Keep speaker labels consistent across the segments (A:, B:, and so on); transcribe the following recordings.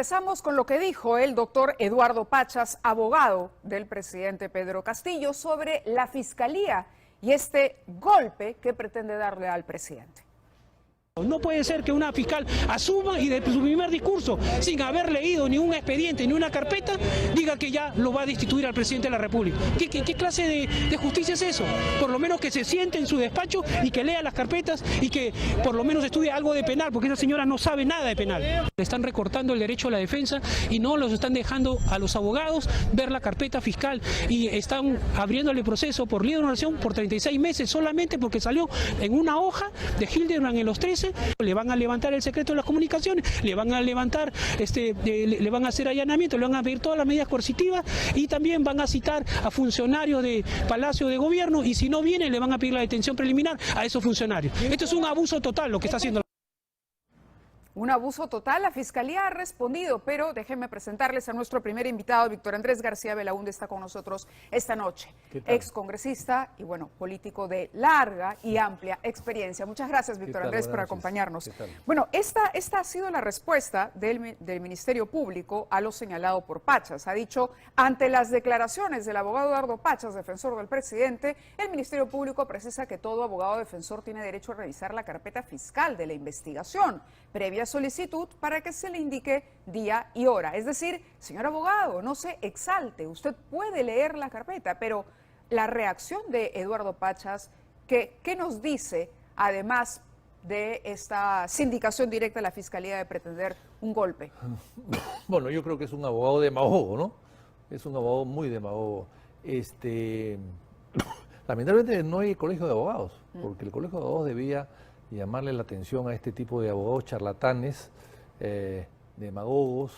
A: Empezamos con lo que dijo el doctor Eduardo Pachas, abogado del presidente Pedro Castillo, sobre la fiscalía y este golpe que pretende darle al presidente.
B: No puede ser que una fiscal asuma y de su primer discurso, sin haber leído ni un expediente ni una carpeta, diga que ya lo va a destituir al presidente de la República. ¿Qué clase de justicia es eso? Por lo menos que se siente en su despacho y que lea las carpetas y que por lo menos estudie algo de penal, porque esa señora no sabe nada de penal. Le están recortando el derecho a la defensa y no los están dejando a los abogados ver la carpeta fiscal y están abriéndole proceso por libre oración por 36 meses solamente porque salió en una hoja de Hildebrand en los 13. Le van a levantar el secreto de las comunicaciones, le van a levantar, le van a hacer allanamiento, le van a pedir todas las medidas coercitivas y también van a citar a funcionarios de Palacio de Gobierno y si no vienen le van a pedir la detención preliminar a esos funcionarios. Esto es un abuso total lo que está haciendo.
A: Un abuso total, la Fiscalía ha respondido, pero déjenme presentarles a nuestro primer invitado, Víctor Andrés García Belaúnde, está con nosotros esta noche. Excongresista y, bueno, político de larga y amplia experiencia. Muchas gracias, Víctor Andrés, por acompañarnos. Bueno, esta ha sido la respuesta del Ministerio Público a lo señalado por Pachas. Ha dicho, ante las declaraciones del abogado Eduardo Pachas, defensor del presidente, el Ministerio Público precisa que todo abogado defensor tiene derecho a revisar la carpeta fiscal de la investigación, previa solicitud para que se le indique día y hora. Es decir, señor abogado, no se exalte, usted puede leer la carpeta, pero la reacción de Eduardo Pachas, ¿qué nos dice, además de esta sindicación directa de la Fiscalía de pretender un golpe?
C: Bueno, yo creo que es un abogado demagogo, ¿no? Es un abogado muy demagogo. Lamentablemente no hay colegio de abogados, porque el colegio de abogados debía llamarle la atención a este tipo de abogados charlatanes, demagogos,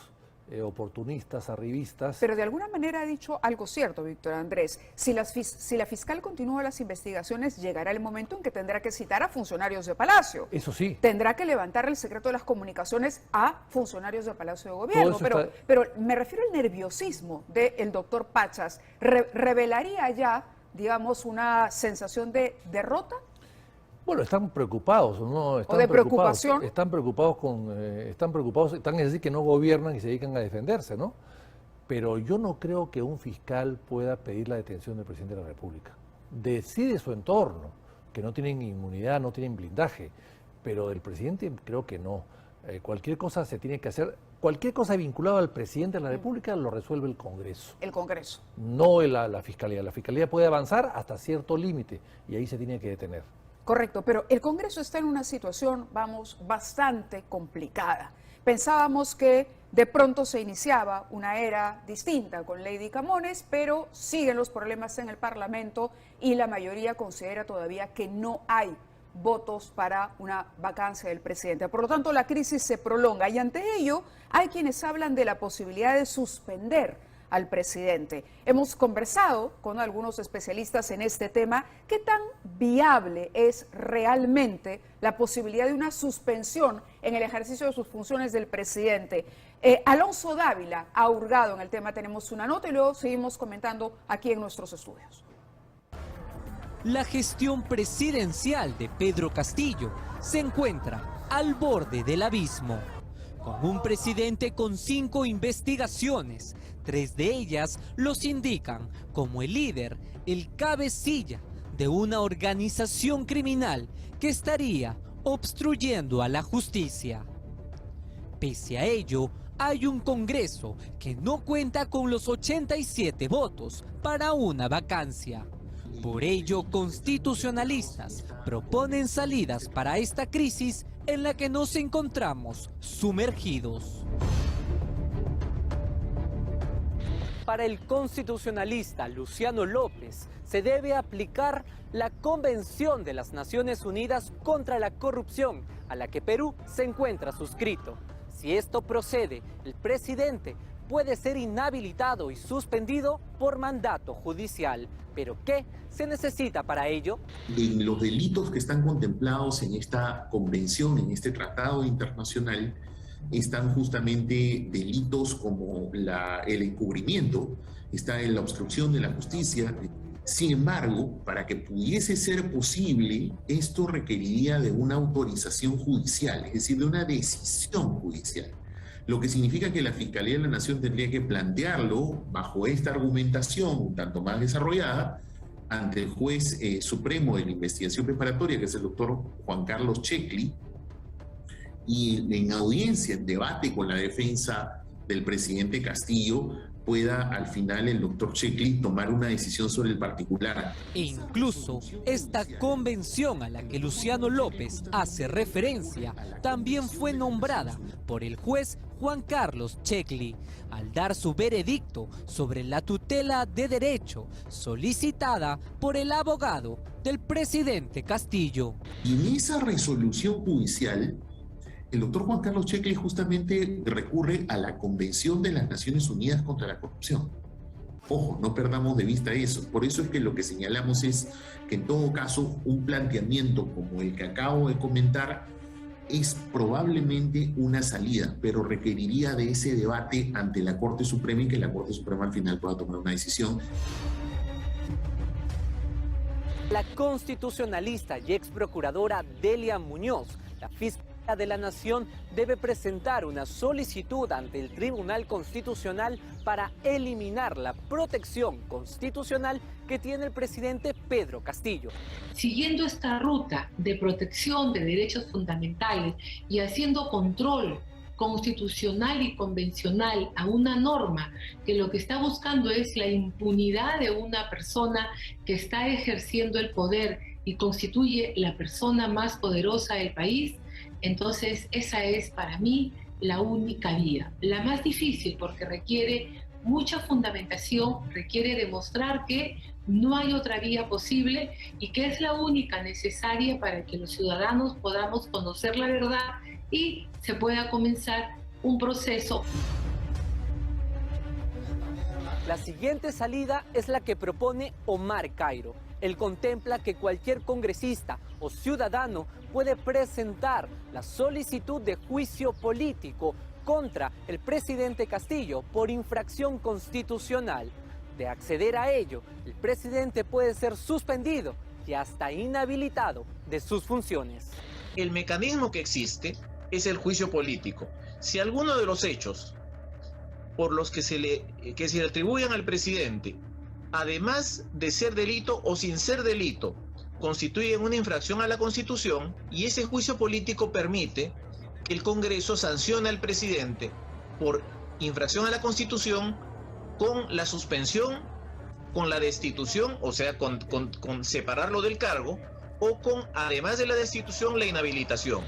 C: oportunistas, arribistas.
A: Pero de alguna manera ha dicho algo cierto, Víctor Andrés. Si la fiscal continúa las investigaciones, llegará el momento en que tendrá que citar a funcionarios de Palacio.
C: Eso sí.
A: Tendrá que levantar el secreto de las comunicaciones a funcionarios de Palacio de Gobierno. Pero me refiero al nerviosismo del doctor Pachas. ¿Revelaría ya, digamos, una sensación de derrota?
C: Bueno, están preocupados, ¿no?
A: ¿O de preocupación?
C: Están preocupados, es decir, que no gobiernan y se dedican a defenderse, ¿no? Pero yo no creo que un fiscal pueda pedir la detención del presidente de la República. Decide su entorno, que no tienen inmunidad, no tienen blindaje, pero del presidente creo que no. Cualquier cosa se tiene que hacer, cualquier cosa vinculada al presidente de la República lo resuelve el Congreso.
A: El Congreso.
C: No la Fiscalía. La Fiscalía puede avanzar hasta cierto límite y ahí se tiene que detener.
A: Correcto, pero el Congreso está en una situación, vamos, bastante complicada. Pensábamos que de pronto se iniciaba una era distinta con Lady Camones, pero siguen los problemas en el Parlamento y la mayoría considera todavía que no hay votos para una vacancia del presidente. Por lo tanto, la crisis se prolonga y ante ello hay quienes hablan de la posibilidad de suspender al presidente. Hemos conversado con algunos especialistas en este tema. ¿Qué tan viable es realmente la posibilidad de una suspensión en el ejercicio de sus funciones del presidente? Alonso Dávila ha hurgado en el tema. Tenemos una nota y luego seguimos comentando aquí en nuestros estudios.
D: La gestión presidencial de Pedro Castillo se encuentra al borde del abismo, con un presidente con 5 investigaciones. 3 de ellas los indican como el líder, el cabecilla de una organización criminal que estaría obstruyendo a la justicia. Pese a ello, hay un Congreso que no cuenta con los 87 votos para una vacancia. Por ello, constitucionalistas proponen salidas para esta crisis en la que nos encontramos sumergidos. Para el constitucionalista Luciano López, se debe aplicar la Convención de las Naciones Unidas contra la Corrupción, a la que Perú se encuentra suscrito. Si esto procede, el presidente puede ser inhabilitado y suspendido por mandato judicial. ¿Pero qué se necesita para ello?
E: En los delitos que están contemplados en esta convención, en este tratado internacional, están justamente delitos como el encubrimiento, está en la obstrucción de la justicia. Sin embargo, para que pudiese ser posible, esto requeriría de una autorización judicial, es decir, de una decisión judicial. lo que significa que la Fiscalía de la Nación tendría que plantearlo bajo esta argumentación un tanto más desarrollada ante el juez supremo de la investigación preparatoria, que es el doctor Juan Carlos Checli, y en audiencia, en debate con la defensa del presidente Castillo, pueda al final el doctor Checli tomar una decisión sobre el particular.
D: E incluso esta convención a la que Luciano López hace referencia también fue nombrada por el juez Juan Carlos Checli al dar su veredicto sobre la tutela de derecho solicitada por el abogado del presidente Castillo.
E: Y en esa resolución judicial, el doctor Juan Carlos Checli justamente recurre a la Convención de las Naciones Unidas contra la Corrupción. Ojo, no perdamos de vista eso. Por eso es que lo que señalamos es que en todo caso un planteamiento como el que acabo de comentar es probablemente una salida, pero requeriría de ese debate ante la Corte Suprema y que la Corte Suprema al final pueda tomar una decisión.
D: La constitucionalista y ex procuradora Delia Muñoz, la fiscal de la Nación, debe presentar una solicitud ante el Tribunal Constitucional para eliminar la protección constitucional que tiene el presidente Pedro Castillo.
F: Siguiendo esta ruta de protección de derechos fundamentales y haciendo control constitucional y convencional a una norma que lo que está buscando es la impunidad de una persona que está ejerciendo el poder y constituye la persona más poderosa del país, entonces esa es para mí la única vía, la más difícil porque requiere mucha fundamentación, requiere demostrar que no hay otra vía posible y que es la única necesaria para que los ciudadanos podamos conocer la verdad y se pueda comenzar un proceso.
D: La siguiente salida es la que propone Omar Cairo. Él contempla que cualquier congresista o ciudadano puede presentar la solicitud de juicio político contra el presidente Castillo por infracción constitucional. De acceder a ello, el presidente puede ser suspendido y hasta inhabilitado de sus funciones.
G: El mecanismo que existe es el juicio político. Si alguno de los hechos por los que se le atribuyan al presidente, además de ser delito o sin ser delito, constituyen una infracción a la Constitución, y ese juicio político permite que el Congreso sancione al presidente por infracción a la Constitución con la suspensión, con la destitución, o sea, con separarlo del cargo, o con, además de la destitución, la inhabilitación.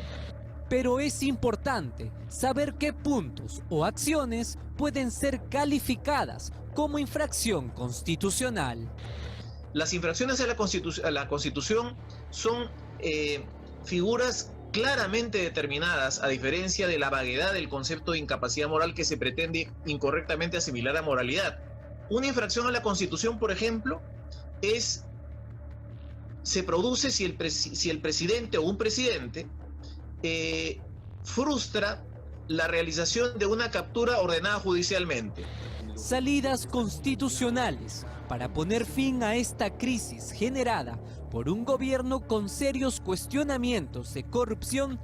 D: Pero es importante saber qué puntos o acciones pueden ser calificadas como infracción constitucional.
G: Las infracciones a la Constitución son figuras claramente determinadas, a diferencia de la vaguedad del concepto de incapacidad moral que se pretende incorrectamente asimilar a moralidad. Una infracción a la Constitución, por ejemplo, se produce si el presidente o un presidente frustra la realización de una captura ordenada judicialmente.
D: Salidas constitucionales para poner fin a esta crisis generada por un gobierno con serios cuestionamientos de corrupción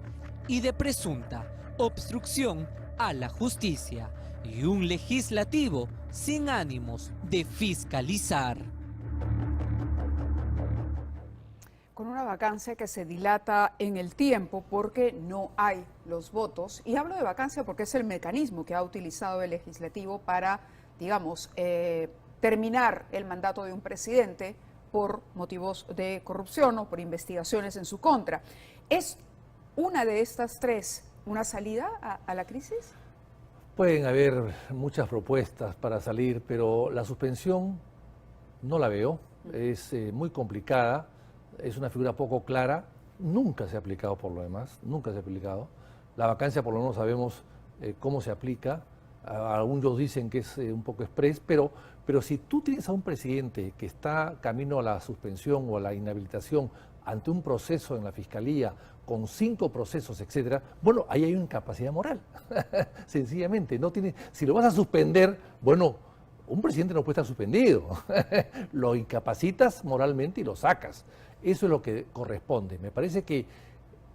D: y de presunta obstrucción a la justicia, y un legislativo sin ánimos de fiscalizar.
A: Con una vacancia que se dilata en el tiempo porque no hay los votos, y hablo de vacancia porque es el mecanismo que ha utilizado el legislativo para, digamos, terminar el mandato de un presidente por motivos de corrupción o por investigaciones en su contra. ¿Es una de estas tres una salida a la crisis?
C: Pueden haber muchas propuestas para salir, pero la suspensión no la veo, es muy complicada, es una figura poco clara, nunca se ha aplicado por lo demás, nunca se ha aplicado. La vacancia por lo menos sabemos cómo se aplica, algunos dicen que es un poco express, pero si tú tienes a un presidente que está camino a la suspensión o a la inhabilitación ante un proceso en la Fiscalía, con 5 procesos, etcétera, bueno, ahí hay una incapacidad moral, sencillamente. No tiene, si lo vas a suspender, bueno, un presidente no puede estar suspendido, lo incapacitas moralmente y lo sacas. Eso es lo que corresponde. Me parece que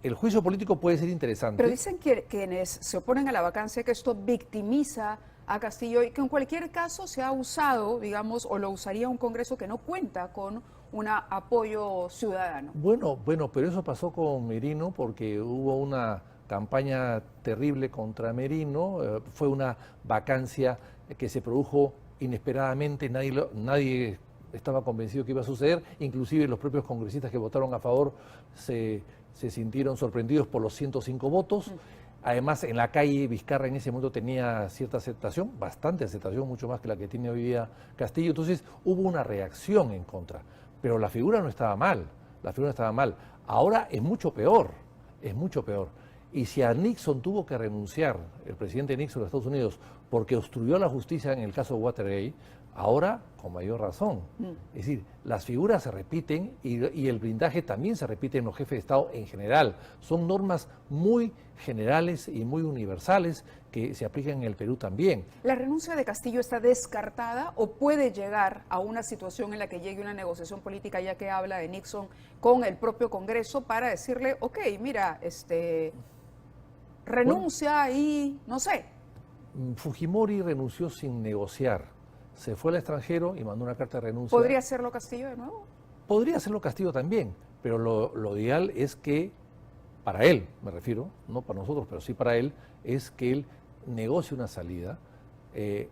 C: el juicio político puede ser interesante.
A: Pero dicen que quienes se oponen a la vacancia que esto victimiza a Castillo y que en cualquier caso se ha usado, digamos, o lo usaría un Congreso que no cuenta con un apoyo ciudadano.
C: Bueno, pero eso pasó con Merino porque hubo una campaña terrible contra Merino, fue una vacancia que se produjo inesperadamente, nadie estaba convencido que iba a suceder, inclusive los propios congresistas que votaron a favor se sintieron sorprendidos por los 105 votos. Además, en la calle Vizcarra en ese momento tenía cierta aceptación, bastante aceptación, mucho más que la que tiene hoy día Castillo. Entonces hubo una reacción en contra. Pero la figura no estaba mal, Ahora es mucho peor. Y si a Nixon tuvo que renunciar, el presidente Nixon de Estados Unidos, porque obstruyó la justicia en el caso Watergate, ahora con mayor razón. Es decir, las figuras se repiten y el blindaje también se repite en los jefes de Estado en general. Son normas muy generales y muy universales que se aplican en el Perú también.
A: ¿La renuncia de Castillo está descartada o puede llegar a una situación en la que llegue una negociación política, ya que habla de Nixon, con el propio Congreso para decirle, ok, mira, renuncia y no sé?
C: Fujimori renunció sin negociar. Se fue al extranjero y mandó una carta de renuncia.
A: ¿Podría hacerlo Castillo de nuevo?
C: Podría hacerlo Castillo también, pero lo ideal es que, para él, me refiero, no para nosotros, pero sí para él, es que él negocie una salida,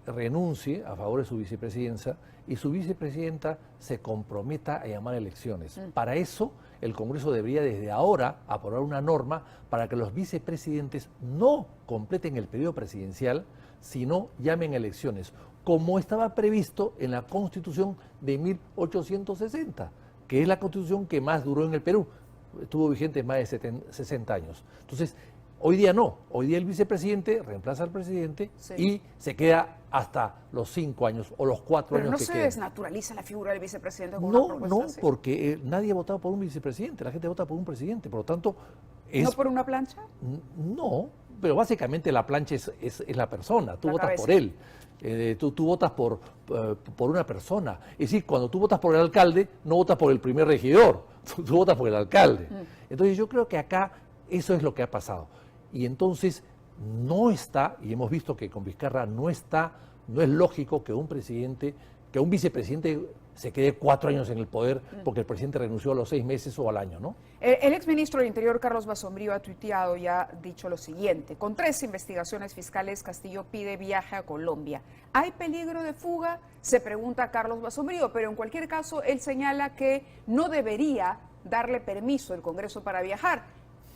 C: renuncie a favor de su vicepresidencia y su vicepresidenta se comprometa a llamar a elecciones. Para eso, el Congreso debería desde ahora aprobar una norma para que los vicepresidentes no completen el periodo presidencial, sino llamen a elecciones, como estaba previsto en la Constitución de 1860, que es la Constitución que más duró en el Perú. Estuvo vigente más de 60 años. Entonces, hoy día no. Hoy día el vicepresidente reemplaza al presidente y se queda hasta los 5 años o los 4 años que queden.
A: ¿Pero no se desnaturaliza la figura del vicepresidente con
C: No,
A: una propuesta
C: no,
A: así?
C: porque nadie ha votado por un vicepresidente. La gente vota por un presidente. Por lo tanto...
A: ¿No por una plancha?
C: No, pero básicamente la plancha es la persona. Tú votas
A: cabeza.
C: por él. Tú votas por una persona. Es decir, cuando tú votas por el alcalde, no votas por el primer regidor, tú votas por el alcalde. Entonces yo creo que acá eso es lo que ha pasado. Y entonces no está, y hemos visto que con Vizcarra no es lógico que un vicepresidente se quede 4 años en el poder porque el presidente renunció a los 6 meses o al año, ¿no?
A: El exministro del Interior, Carlos Basombrío, ha tuiteado y ha dicho lo siguiente: con 3 investigaciones fiscales, Castillo pide viaje a Colombia. ¿Hay peligro de fuga? Se pregunta Carlos Basombrío, pero en cualquier caso él señala que no debería darle permiso el Congreso para viajar,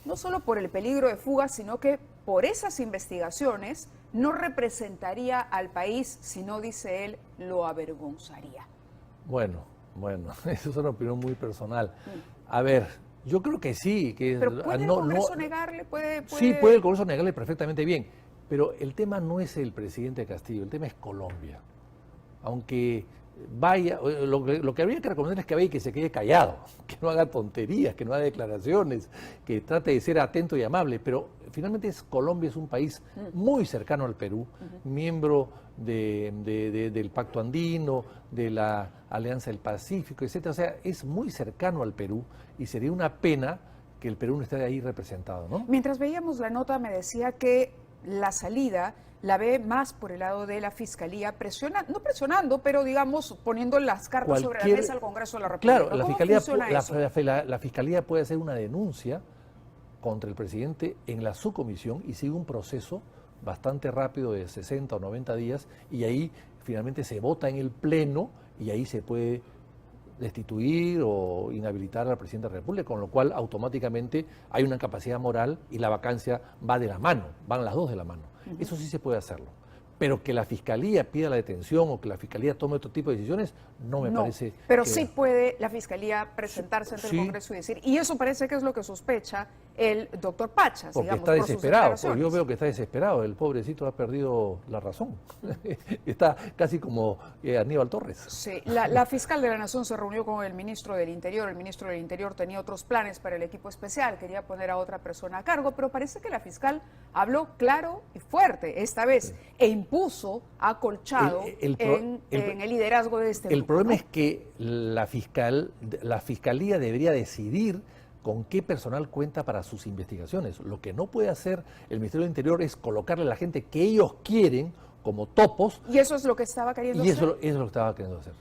A: no solo por el peligro de fuga, sino que por esas investigaciones no representaría al país, sino, dice él, lo avergonzaría.
C: Bueno, eso es una opinión muy personal. A ver, yo creo que sí.
A: ¿Pero puede el Congreso negarle?
C: Sí, puede el Congreso negarle perfectamente bien, pero el tema no es el presidente Castillo, el tema es Colombia. Aunque vaya, lo que habría que recomendar es que vaya y que se quede callado, que no haga tonterías, que no haga declaraciones, que trate de ser atento y amable, pero finalmente Colombia es un país muy cercano al Perú, miembro del Pacto Andino, de la Alianza del Pacífico, etc. O sea, es muy cercano al Perú y sería una pena que el Perú no esté ahí representado, ¿no?
A: Mientras veíamos la nota me decía que la salida la ve más por el lado de la Fiscalía, no presionando, pero digamos poniendo las cartas sobre la mesa al Congreso de la República.
C: Claro, la Fiscalía puede hacer una denuncia contra el presidente en la subcomisión y sigue un proceso bastante rápido de 60 o 90 días y ahí finalmente se vota en el Pleno y ahí se puede destituir o inhabilitar al presidente de la República, con lo cual automáticamente hay una capacidad moral y la vacancia va de la mano, van las dos de la mano. Eso sí se puede hacerlo. Pero que la Fiscalía pida la detención o que la Fiscalía tome otro tipo de decisiones, no me parece.
A: Pero sí puede la Fiscalía presentarse ante el Congreso y decir, y eso parece que es lo que sospecha el doctor Pachas.
C: Porque
A: digamos,
C: está desesperado, porque yo veo que está desesperado, el pobrecito ha perdido la razón. Está casi como Aníbal Torres.
A: Sí, la fiscal de la Nación se reunió con el ministro del Interior tenía otros planes para el equipo especial, quería poner a otra persona a cargo, pero parece que la fiscal habló claro y fuerte esta vez e impuso acolchado en el liderazgo de este grupo.
C: El problema es que la Fiscalía debería decidir con qué personal cuenta para sus investigaciones. Lo que no puede hacer el Ministerio del Interior es colocarle a la gente que ellos quieren como topos.
A: Y eso es lo que estaba queriendo hacer.
C: Y eso es lo que estaba queriendo hacer.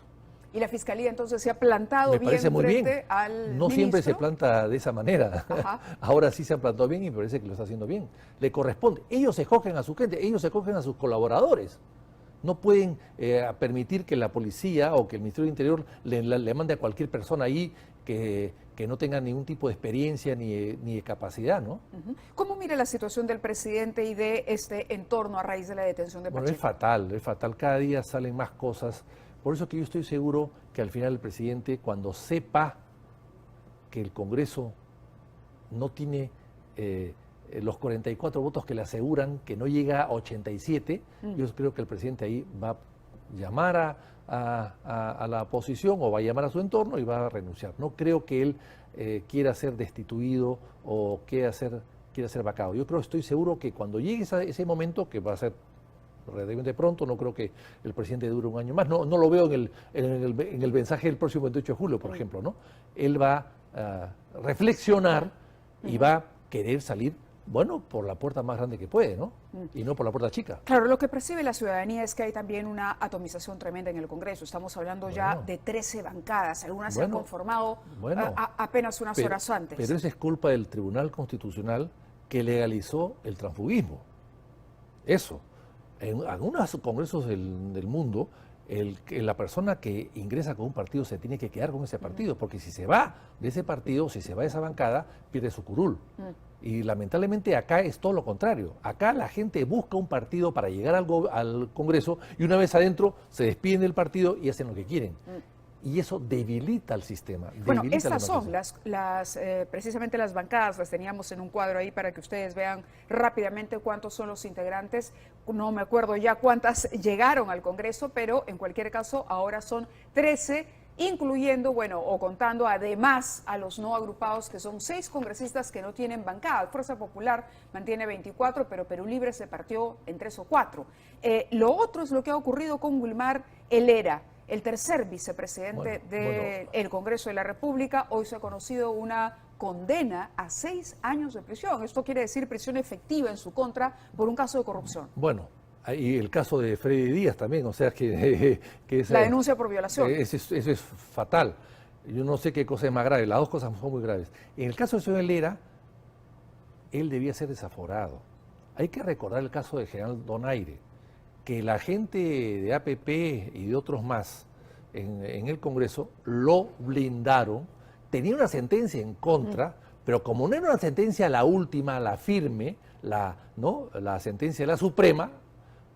A: Y la Fiscalía entonces se ha plantado
C: Me
A: bien
C: parece muy bien.
A: frente al
C: No siempre se
A: ministro.
C: planta de esa manera.
A: Ajá.
C: Ahora sí se han plantado bien y me parece que lo está haciendo bien. Le corresponde. Ellos escogen a su gente, ellos escogen a sus colaboradores. No pueden permitir que la policía o que el Ministerio del Interior le mande a cualquier persona ahí que no tenga ningún tipo de experiencia ni de capacidad, ¿no?
A: ¿Cómo mira la situación del presidente y de este entorno a raíz de la detención de
C: Bueno,
A: Pacheco?
C: es fatal. Cada día salen más cosas. Por eso que yo estoy seguro que al final el presidente, cuando sepa que el Congreso no tiene los 44 votos que le aseguran que no llega a 87, yo creo que el presidente ahí va a llamar a la oposición o va a llamar a su entorno y va a renunciar. No creo que él quiera ser destituido o quiera ser vacado. Estoy seguro que cuando llegue ese momento, que va a ser relativamente pronto, no creo que el presidente dure un año más, no lo veo en el mensaje del próximo 28 de julio, por ejemplo, ¿no? Él va a reflexionar y va a querer salir, bueno, por la puerta más grande que puede, ¿no? Y no por la puerta chica.
A: Claro, lo que percibe la ciudadanía es que hay también una atomización tremenda en el Congreso. Estamos hablando ya de 13 bancadas, algunas se han conformado apenas unas horas antes.
C: Pero eso es culpa del Tribunal Constitucional que legalizó el transfugismo. Eso. En algunos congresos del mundo, la persona que ingresa con un partido se tiene que quedar con ese partido, porque si se va de ese partido, si se va de esa bancada, pierde su curul. Y lamentablemente acá es todo lo contrario. Acá la gente busca un partido para llegar al Congreso y una vez adentro se despiden del partido y hacen lo que quieren. Y eso debilita el sistema.
A: Bueno, estas son precisamente las bancadas, las teníamos en un cuadro ahí para que ustedes vean rápidamente cuántos son los integrantes. No me acuerdo ya cuántas llegaron al Congreso, pero en cualquier caso ahora son 13, incluyendo, bueno, o contando además a los no agrupados, que son 6 congresistas que no tienen bancada. Fuerza Popular mantiene 24, pero Perú Libre se partió en 3 o 4. Lo otro es lo que ha ocurrido con Wilmar Helera, el tercer vicepresidente del Congreso de la República. Hoy se ha conocido una condena a 6 años de prisión. Esto quiere decir prisión efectiva en su contra por un caso de corrupción.
C: Bueno, y el caso de Freddy Díaz también, o sea que
A: la denuncia por violación.
C: Eso es fatal. Yo no sé qué cosa es más grave, las dos cosas son muy graves. En el caso de señor Helera, él debía ser desaforado. Hay que recordar el caso del general Donaire, que la gente de APP y de otros más en el Congreso lo blindaron, tenía una sentencia en contra, pero como no era una sentencia la última, la firme, la sentencia de la Suprema,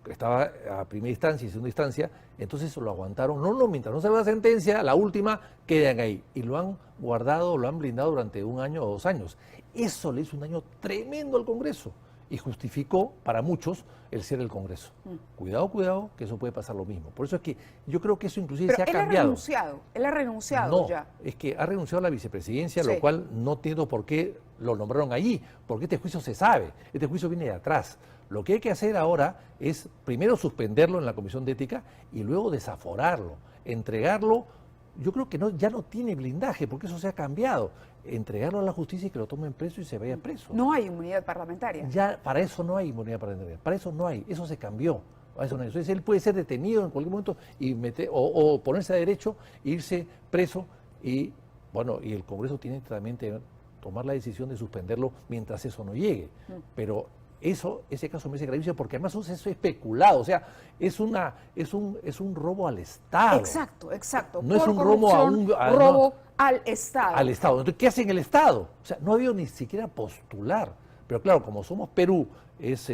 C: que estaba a primera instancia y segunda instancia, entonces lo aguantaron. No, mientras no salga la sentencia, la última, quedan ahí. Y lo han guardado, lo han blindado durante 1 año o 2 años. Eso le hizo un daño tremendo al Congreso y justificó para muchos el cierre del Congreso. Cuidado, que eso puede pasar lo mismo. Por eso es que yo creo que eso inclusive se ha cambiado.
A: Él ha renunciado
C: no,
A: ya.
C: Es que ha renunciado a la vicepresidencia, lo cual no entiendo por qué lo nombraron allí, porque este juicio se sabe, este juicio viene de atrás. Lo que hay que hacer ahora es primero suspenderlo en la Comisión de Ética y luego desaforarlo, entregarlo. Yo creo que ya no tiene blindaje, porque eso se ha cambiado. Entregarlo a la justicia y que lo tomen preso y se vaya preso.
A: No hay inmunidad parlamentaria.
C: Ya, para eso no hay inmunidad parlamentaria. Para eso no hay. Eso se cambió. Entonces él puede ser detenido en cualquier momento y o ponerse a derecho e irse preso. Y bueno, y el Congreso tiene también que tomar la decisión de suspenderlo mientras eso no llegue. Pero ese caso me parece gravísimo porque además eso es especulado, o sea, es un robo al Estado.
A: Exacto.
C: No es un robo
A: al Estado.
C: Al Estado. Entonces, ¿qué hace en el Estado? O sea, no ha habido ni siquiera postular. Pero claro, como somos Perú, es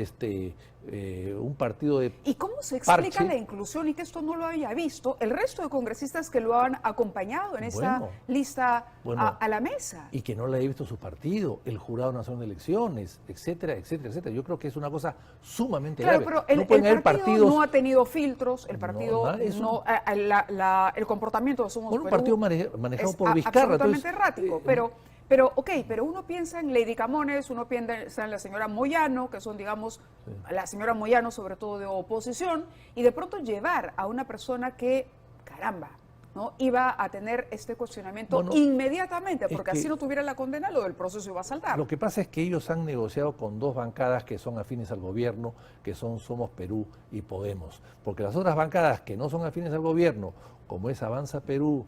C: un partido de
A: ¿Y cómo se explica
C: parche?
A: La inclusión y que esto no lo había visto el resto de congresistas que lo han acompañado en esta lista a la mesa?
C: Y que no le haya visto su partido, el Jurado Nacional de Elecciones, etcétera, etcétera, etcétera. Yo creo que es una cosa sumamente grave.
A: Pero el partido no ha tenido filtros, el partido el comportamiento de Somos Perú
C: un partido manejado por Vizcarra.
A: Absolutamente errático, pero uno piensa en Lady Camones, uno piensa en la señora Moyano, que son, digamos, la señora Moyano sobre todo de oposición, y de pronto llevar a una persona que, caramba, ¿no? Iba a tener este cuestionamiento inmediatamente, porque así no tuviera la condena, lo del proceso iba a saltar.
C: Lo que pasa es que ellos han negociado con dos bancadas que son afines al gobierno, que son Somos Perú y Podemos. Porque las otras bancadas que no son afines al gobierno, como es Avanza Perú,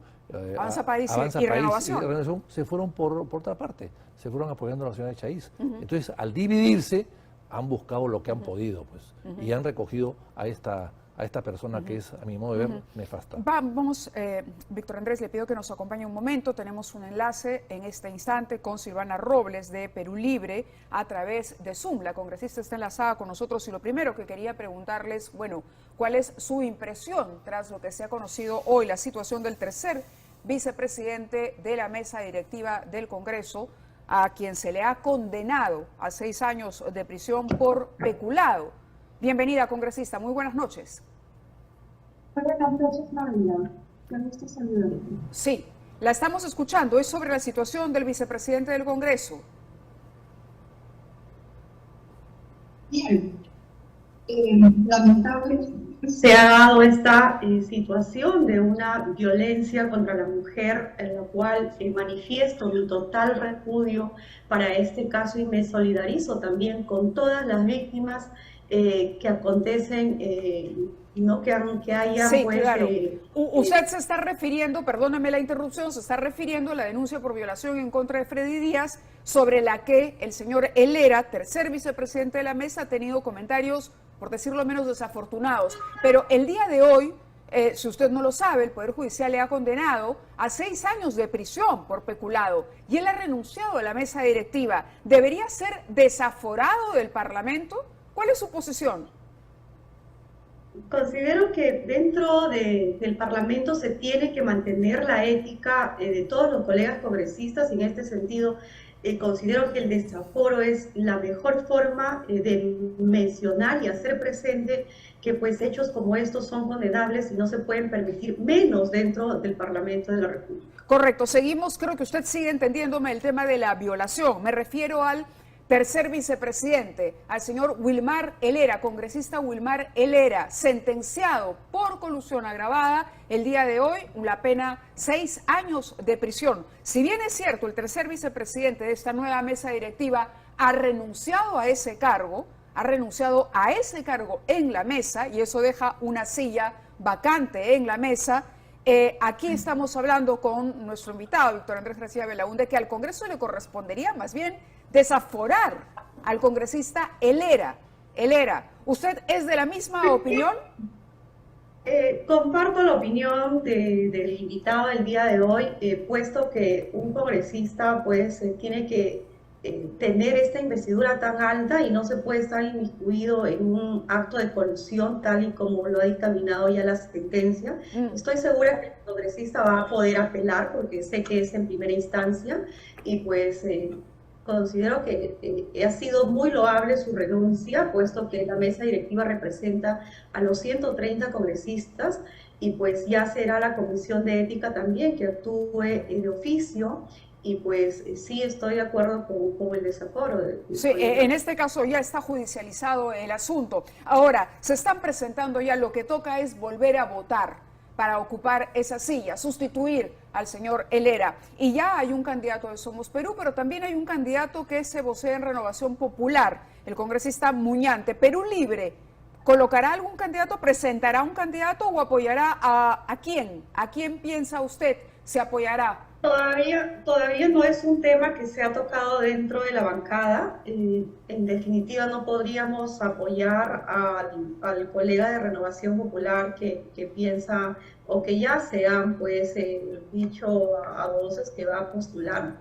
A: Avanza País y Renovación,
C: se fueron por otra parte, se fueron apoyando a la señora Chaís. Entonces, al dividirse, han buscado lo que han podido, pues, y han recogido a esta persona que es, a mi modo de ver, nefasta.
A: Vamos, Víctor Andrés, le pido que nos acompañe un momento. Tenemos un enlace en este instante con Silvana Robles de Perú Libre a través de Zoom. La congresista está enlazada con nosotros y lo primero que quería preguntarles, bueno, ¿cuál es su impresión tras lo que se ha conocido hoy, la situación del tercer vicepresidente de la mesa directiva del Congreso, a quien se le ha condenado a 6 años de prisión por peculado? Bienvenida, congresista. Muy buenas noches.
H: Buenas noches, María. Qué gusto saludarte.
A: Sí, la estamos escuchando. Es sobre la situación del vicepresidente del Congreso.
H: Bien. Lamentablemente se ha dado esta situación de una violencia contra la mujer, en la cual manifiesto mi total repudio para este caso y me solidarizo también con todas las víctimas que acontecen no que haya
A: sí,
H: pues,
A: claro. Usted se está refiriendo, perdóneme la interrupción, se está refiriendo a la denuncia por violación en contra de Freddy Díaz, sobre la que el señor Helera, tercer vicepresidente de la mesa, ha tenido comentarios, por decirlo menos, desafortunados. Pero el día de hoy, si usted no lo sabe, el Poder Judicial le ha condenado a 6 años de prisión por peculado y él ha renunciado a la mesa directiva. ¿Debería ser desaforado del Parlamento? ¿Cuál es su posición?
H: Considero que dentro del Parlamento se tiene que mantener la ética de todos los colegas congresistas y en este sentido considero que el desaforo es la mejor forma de mencionar y hacer presente que pues hechos como estos son condenables y no se pueden permitir, menos dentro del Parlamento de la República.
A: Correcto, seguimos, creo que usted sigue entendiéndome el tema de la violación. Me refiero al tercer vicepresidente, al señor Wilmar Helera, congresista Wilmar Helera, sentenciado por colusión agravada el día de hoy, la pena 6 años de prisión. Si bien es cierto, el tercer vicepresidente de esta nueva mesa directiva ha renunciado a ese cargo, en la mesa, y eso deja una silla vacante en la mesa. Aquí estamos hablando con nuestro invitado, Víctor Andrés García Belaúnde, que al Congreso le correspondería más bien desaforar al congresista Helera. ¿Usted es de la misma opinión?
H: Comparto la opinión del invitado del día de hoy, puesto que un congresista pues tiene que tener esta investidura tan alta y no se puede estar inmiscuido en un acto de colusión tal y como lo ha dictaminado ya la sentencia. Estoy segura que el congresista va a poder apelar porque sé que es en primera instancia y pues considero que ha sido muy loable su renuncia, puesto que la mesa directiva representa a los 130 congresistas y pues ya será la Comisión de Ética también que actúe de oficio. Y pues sí estoy de acuerdo con el desaforo.
A: Sí, en este caso ya está judicializado el asunto. Ahora, se están presentando ya, lo que toca es volver a votar para ocupar esa silla, sustituir al señor Helera. Y ya hay un candidato de Somos Perú, pero también hay un candidato que se vocea en Renovación Popular, el congresista Muñante. Perú Libre, ¿colocará algún candidato, presentará un candidato o apoyará a quién? ¿A quién piensa usted se apoyará?
H: Todavía no es un tema que se ha tocado dentro de la bancada. En definitiva, no podríamos apoyar al colega de Renovación Popular que piensa o que ya se han pues, dicho a voces que va a postular.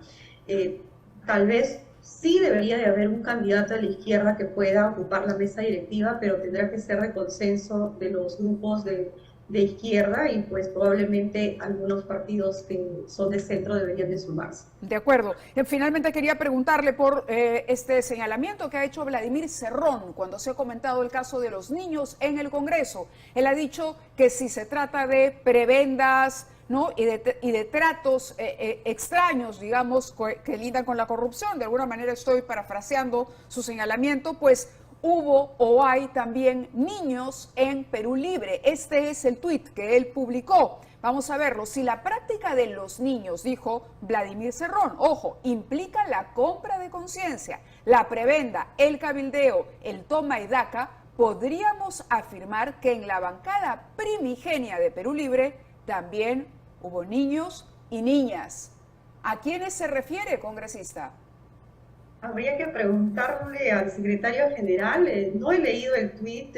H: Tal vez sí debería de haber un candidato de la izquierda que pueda ocupar la mesa directiva, pero tendrá que ser de consenso de los grupos de izquierda y pues probablemente algunos partidos que son de centro deberían de sumarse.
A: De acuerdo. Finalmente quería preguntarle por este señalamiento que ha hecho Vladimir Cerrón cuando se ha comentado el caso de los niños en el Congreso. Él ha dicho que si se trata de prebendas, ¿no? y de tratos extraños, digamos, que lindan con la corrupción, de alguna manera estoy parafraseando su señalamiento, pues hubo o hay también niños en Perú Libre. Este es el tuit que él publicó. Vamos a verlo. Si la práctica de los niños, dijo Vladimir Cerrón, ojo, implica la compra de conciencia, la prebenda, el cabildeo, el toma y daca, podríamos afirmar que en la bancada primigenia de Perú Libre también hubo niños y niñas. ¿A quiénes se refiere, congresista?
H: Habría que preguntarle al secretario general. No he leído el tuit,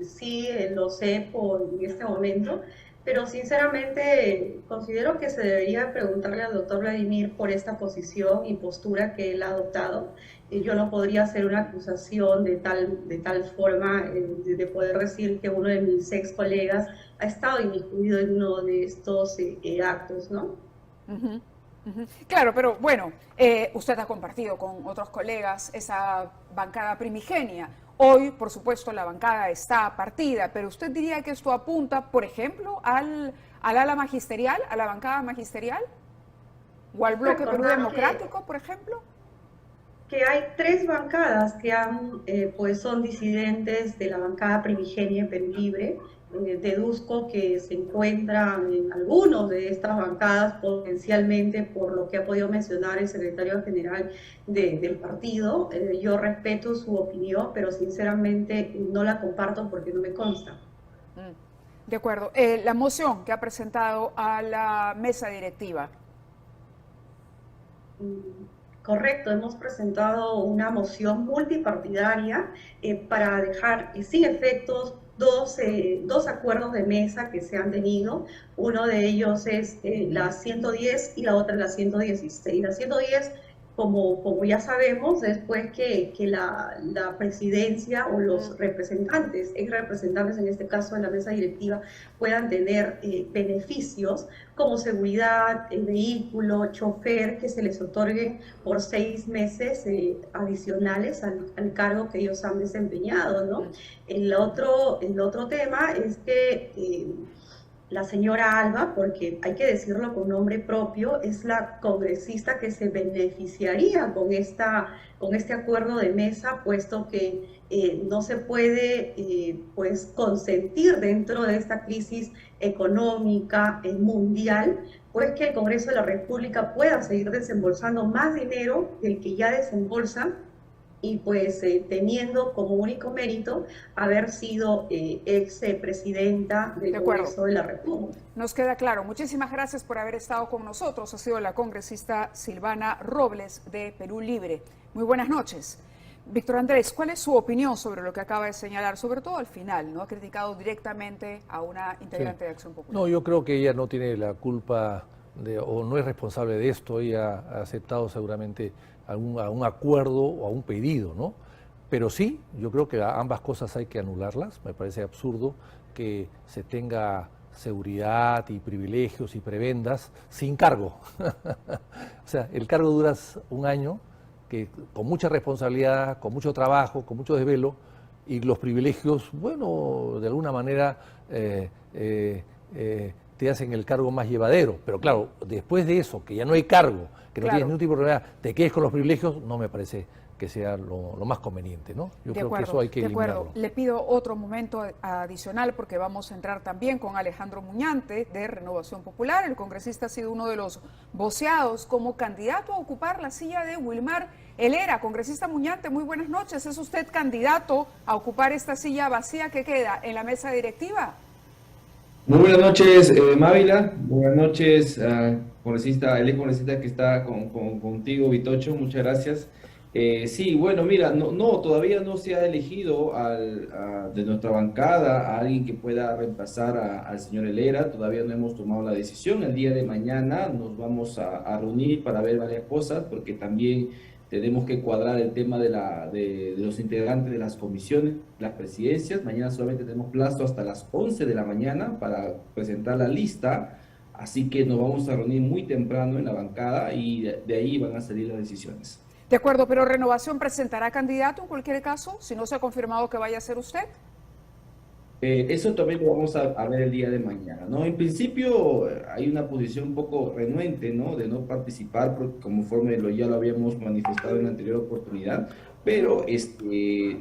H: sí lo sé en este momento, pero sinceramente considero que se debería preguntarle al doctor Vladimir por esta posición y postura que él ha adoptado. Yo no podría hacer una acusación de tal forma de poder decir que uno de mis ex colegas ha estado inmiscuido en uno de estos actos, ¿no?
A: Uh-huh. Claro, pero bueno, usted ha compartido con otros colegas esa bancada primigenia. Hoy, por supuesto, la bancada está partida, pero usted diría que esto apunta, por ejemplo, al ala magisterial, a la bancada magisterial, o al bloque Perú Democrático, por ejemplo.
H: Que hay 3 bancadas que pues son disidentes de la bancada primigenia en Perú Libre. Deduzco que se encuentran en algunos de estas bancadas potencialmente por lo que ha podido mencionar el secretario general del partido. Yo respeto su opinión, pero sinceramente no la comparto porque no me consta.
A: De acuerdo. La moción que ha presentado a la mesa directiva.
H: Correcto, hemos presentado una moción multipartidaria para dejar sin efectos dos acuerdos de mesa que se han tenido. Uno de ellos es la 110 y la otra la 116. La 110, como ya sabemos, después que la presidencia o los representantes, ex representantes en este caso de la mesa directiva, puedan tener beneficios como seguridad, vehículo, chofer, que se les otorguen por 6 meses adicionales al cargo que ellos han desempeñado, ¿no? El otro tema es que la señora Alba, porque hay que decirlo con nombre propio, es la congresista que se beneficiaría con este acuerdo de mesa, puesto que no se puede pues consentir dentro de esta crisis económica mundial, pues que el Congreso de la República pueda seguir desembolsando más dinero del que ya desembolsa, y pues teniendo como único mérito haber sido ex presidenta del Congreso de la República.
A: Nos queda claro. Muchísimas gracias por haber estado con nosotros. Ha sido la congresista Silvana Robles de Perú Libre. Muy buenas noches. Víctor Andrés, ¿cuál es su opinión sobre lo que acaba de señalar? Sobre todo al final, ¿no? Ha criticado directamente a una integrante de Acción Popular.
C: No, yo creo que ella no tiene la culpa o no es responsable de esto. Ella ha aceptado seguramente a un acuerdo o a un pedido, ¿no? Pero sí, yo creo que ambas cosas hay que anularlas. Me parece absurdo que se tenga seguridad y privilegios y prebendas sin cargo. O sea, el cargo dura 1 año, que con mucha responsabilidad, con mucho trabajo, con mucho desvelo, y los privilegios, bueno, de alguna manera te hacen el cargo más llevadero. Pero claro, después de eso, que ya no hay cargo, que no tienes ningún tipo de problema, te quedes con los privilegios, no me parece que sea lo más conveniente, ¿no? Yo creo que eso hay que eliminarlo.
A: Le pido otro momento adicional porque vamos a entrar también con Alejandro Muñante de Renovación Popular. El congresista ha sido uno de los voceados como candidato a ocupar la silla de Wilmar Helera. Congresista Muñante, muy buenas noches. ¿Es usted candidato a ocupar esta silla vacía que queda en la mesa directiva?
I: Muy buenas noches, Mávila. Buenas noches, congresista, el congresista que está contigo, Vitocho. Muchas gracias. Sí, bueno, mira, todavía no se ha elegido de nuestra bancada a alguien que pueda reemplazar al señor Helera. Todavía no hemos tomado la decisión. El día de mañana nos vamos a reunir para ver varias cosas, porque también tenemos que cuadrar el tema de los integrantes de las comisiones, las presidencias. Mañana solamente tenemos plazo hasta las 11 de la mañana para presentar la lista, así que nos vamos a reunir muy temprano en la bancada y de ahí van a salir las decisiones.
A: De acuerdo, pero Renovación presentará candidato en cualquier caso, si no se ha confirmado que vaya a ser usted.
I: Eso también lo vamos a ver el día de mañana, ¿no? En principio hay una posición un poco renuente, ¿no? De no participar, conforme ya lo habíamos manifestado en la anterior oportunidad, pero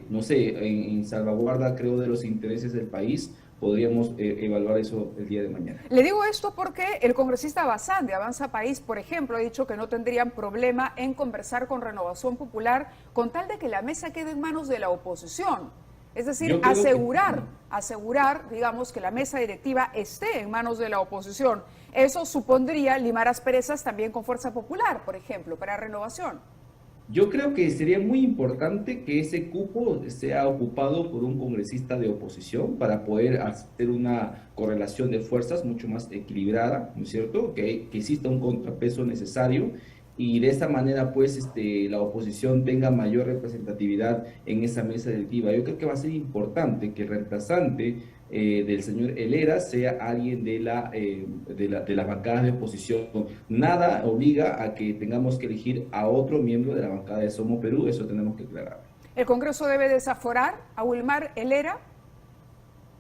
I: no sé, en salvaguarda, creo, de los intereses del país, podríamos evaluar eso el día de mañana.
A: Le digo esto porque el congresista Bazán de Avanza País, por ejemplo, ha dicho que no tendrían problema en conversar con Renovación Popular con tal de que la mesa quede en manos de la oposición. Es decir, asegurar, digamos, que la mesa directiva esté en manos de la oposición. Eso supondría limar asperezas también con Fuerza Popular, por ejemplo, para Renovación.
I: Yo creo que sería muy importante que ese cupo sea ocupado por un congresista de oposición para poder hacer una correlación de fuerzas mucho más equilibrada, ¿no es cierto? Que exista un contrapeso necesario y de esa manera pues la oposición tenga mayor representatividad en esa mesa directiva. Yo creo que va a ser importante que el reemplazante del señor Helera sea alguien de la bancada de oposición. Nada obliga a que tengamos que elegir a otro miembro de la bancada de Somos Perú, eso tenemos que aclarar.
A: ¿El Congreso debe desaforar a Wilmar Helera?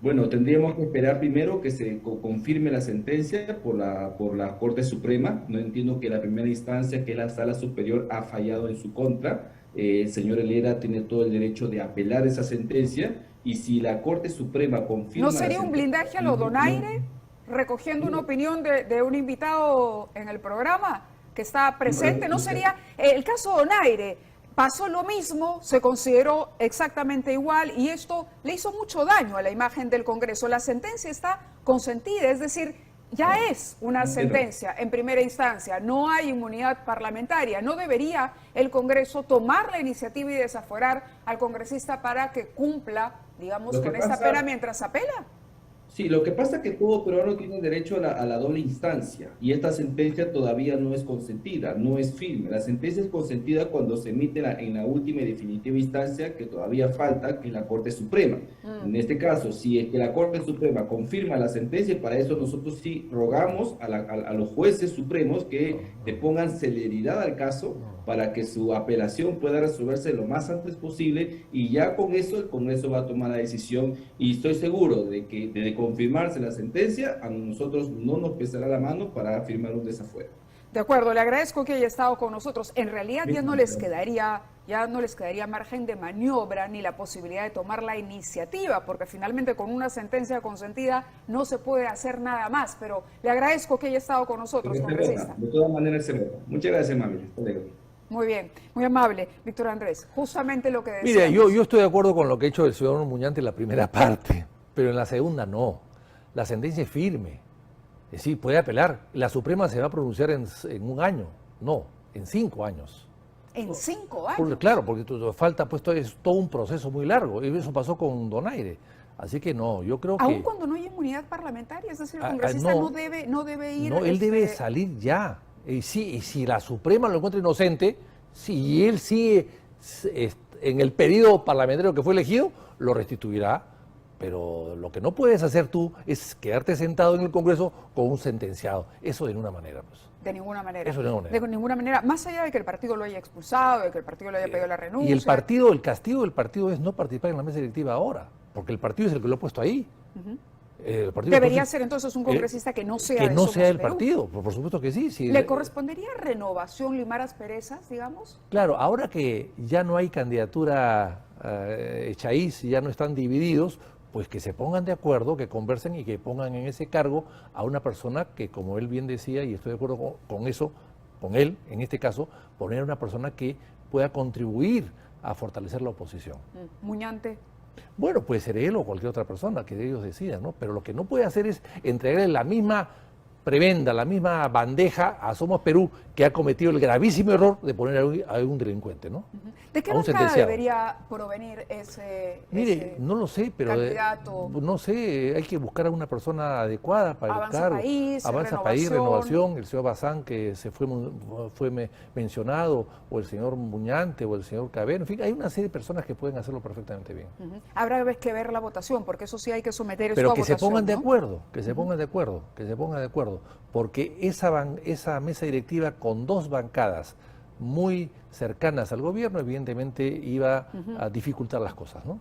I: Bueno, tendríamos que esperar primero que se confirme la sentencia por la Corte Suprema. No entiendo que la primera instancia, que es la Sala Superior, ha fallado en su contra. El señor Helera tiene todo el derecho de apelar esa sentencia, y si la Corte Suprema confirma...
A: ¿No sería un blindaje a lo Donaire, recogiendo una opinión de un invitado en el programa que está presente? ¿No sería el caso Donaire? Pasó lo mismo, se consideró exactamente igual y esto le hizo mucho daño a la imagen del Congreso. La sentencia está consentida, es decir, ya es una sentencia en primera instancia, no hay inmunidad parlamentaria. ¿No debería el Congreso tomar la iniciativa y desaforar al congresista para que cumpla, digamos, con esta pena mientras apela?
I: Sí, lo que pasa es que todo peruano tiene derecho a la doble instancia y esta sentencia todavía no es consentida, no es firme. La sentencia es consentida cuando se emite en la última y definitiva instancia, que todavía falta, que es la Corte Suprema. En este caso, si es que la Corte Suprema confirma la sentencia, para eso nosotros sí rogamos a los jueces supremos que le pongan celeridad al caso para que su apelación pueda resolverse lo más antes posible, y ya con eso el Congreso va a tomar la decisión, y estoy seguro de que de confirmarse la sentencia, a nosotros no nos pesará la mano para firmar un desafuero.
A: De acuerdo, le agradezco que haya estado con nosotros. En realidad ya no les quedaría margen de maniobra ni la posibilidad de tomar la iniciativa, porque finalmente con una sentencia consentida no se puede hacer nada más, pero le agradezco que haya estado con nosotros, congresista.
I: De todas maneras se vota. Muchas gracias, Mami.
A: Muy bien, muy amable, Víctor Andrés. Justamente lo que decía.
C: Mire, yo estoy de acuerdo con lo que ha hecho el señor Muñante en la primera parte, pero en la segunda no. La sentencia es firme. Es decir, puede apelar. La Suprema se va a pronunciar en un año, no, en 5 años.
A: ¿En 5 años?
C: Claro, porque falta, pues, es todo un proceso muy largo. Y eso pasó con Donaire. Así que no, yo creo que...
A: Aún cuando no hay inmunidad parlamentaria, es decir, el congresista no debe ir...
C: No, él debe salir ya. Y si la Suprema lo encuentra inocente, si él sigue en el periodo parlamentario que fue elegido, lo restituirá. Pero lo que no puedes hacer tú es quedarte sentado en el Congreso con un sentenciado. Eso de ninguna manera, pues.
A: De ninguna manera.
C: Eso de ninguna manera.
A: De ninguna manera. Más allá de que el partido lo haya expulsado, de que el partido le haya pedido la renuncia.
C: Y el castigo del partido es no participar en la mesa directiva ahora, porque el partido es el que lo ha puesto ahí.
A: Debería ser entonces un congresista que no sea
C: que no sea el partido, por supuesto que sí.
A: ¿Le correspondería Renovación limar asperezas, digamos?
C: Claro, ahora que ya no hay candidatura hechaíz, ya no están divididos, pues que se pongan de acuerdo, que conversen y que pongan en ese cargo a una persona que, como él bien decía, y estoy de acuerdo con eso, con él, en este caso, poner a una persona que pueda contribuir a fortalecer la oposición.
A: Muñante.
C: Bueno, puede ser él o cualquier otra persona que ellos decidan, ¿no? Pero lo que no puede hacer es entregarle la misma prebenda, la misma bandeja a Somos Perú, que ha cometido el gravísimo error de poner a un delincuente, ¿no?
A: ¿De qué bancada debería provenir
C: Mire, no lo sé, pero
A: candidato?
C: No sé, hay que buscar a una persona adecuada para el cargo. Avanza País, Renovación, el señor Bazán, que fue mencionado, o el señor Muñante, o el señor Cabero, en fin, hay una serie de personas que pueden hacerlo perfectamente bien.
A: Habrá que ver la votación, porque eso sí hay que someter eso
C: pero
A: a votación.
C: Pero que se pongan de acuerdo, que se pongan de acuerdo, porque esa mesa directiva con 2 bancadas muy cercanas al gobierno, evidentemente iba a dificultar las cosas, ¿no?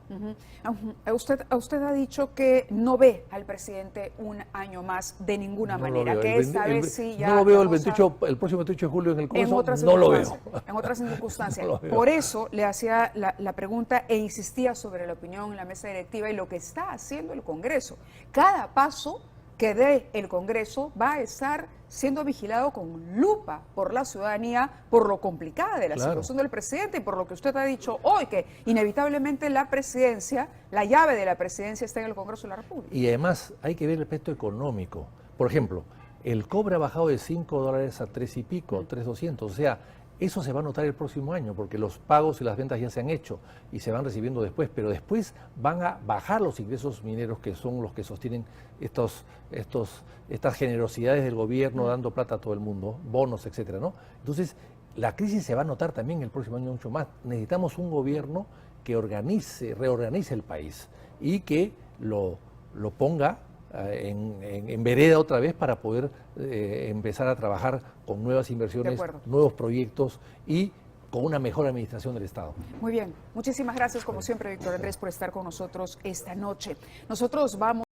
A: Usted ha dicho que no ve al presidente un año más de ninguna manera, que esta vez sí ya...
C: No lo veo el próximo 28 de julio en el Congreso, no lo veo.
A: En otras circunstancias.
C: No lo veo.
A: Por eso le hacía la pregunta e insistía sobre la opinión en la mesa directiva y lo que está haciendo el Congreso. Cada paso que dé el Congreso va a estar siendo vigilado con lupa por la ciudadanía, por lo complicada de la situación del presidente y por lo que usted ha dicho hoy, que inevitablemente la presidencia, la llave de la presidencia está en el Congreso de la República.
C: Y además hay que ver el aspecto económico. Por ejemplo, el cobre ha bajado de $5 a 3 y pico, 3.200, o sea, eso se va a notar el próximo año porque los pagos y las ventas ya se han hecho y se van recibiendo después, pero después van a bajar los ingresos mineros que son los que sostienen estas generosidades del gobierno dando plata a todo el mundo, bonos, etcétera, ¿no? Entonces, la crisis se va a notar también el próximo año mucho más. Necesitamos un gobierno que reorganice el país y que lo ponga en vereda otra vez para poder empezar a trabajar con nuevas inversiones, nuevos proyectos y con una mejor administración del Estado.
A: Muy bien, muchísimas gracias como siempre, Víctor Andrés, por estar con nosotros esta noche. Nosotros vamos